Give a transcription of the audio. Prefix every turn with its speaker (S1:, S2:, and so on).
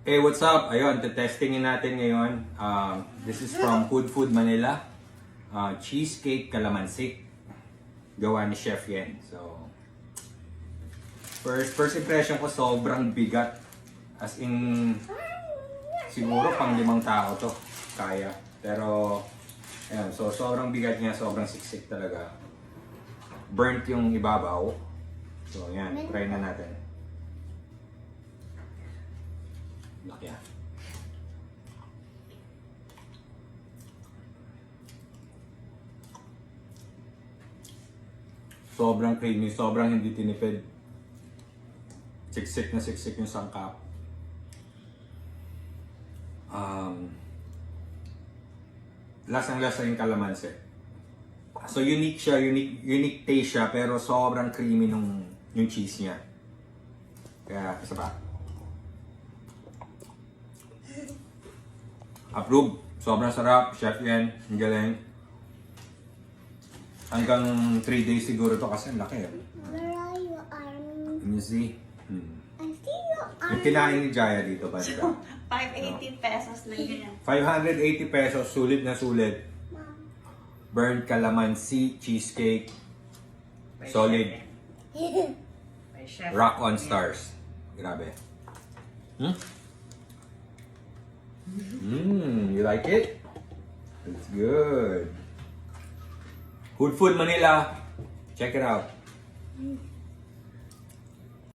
S1: Hey, what's up? Ayun, testingin natin ngayon. This is from Food Manila. Cheesecake Calamansi. Gawa ni Chef Yen. So, first impression ko, sobrang bigat. As in, siguro pang 5 tao to. Kaya. Pero, ayun, so sobrang bigat niya, sobrang siksik talaga. Burnt yung ibabaw. So, yan. Try na natin. Laki ah. Sobrang creamy, sobrang hindi tinipid. Siksik na siksik yung sangkap. Lasang-lasa yung kalamansi. So unique siya, unique taste siya, pero sobrang creamy yung cheese niya. Kaya isa pa. Approve. Sobrang sarap. Chef Yen. Ang galing. Hanggang 3 days siguro to kasi ang laki.
S2: Where are your arms?
S1: Can you see?
S2: I see your
S1: Yung
S2: arms.
S1: kinain ni Jaya dito ba? Diba?
S3: 580 pesos lang yan.
S1: 580 pesos. Sulit na sulit.
S2: Mom.
S1: Burnt calamansi, cheesecake, solid,
S3: By Chef.
S1: rock on stars. Grabe. You like it? It's good. Food Manila. Check it out.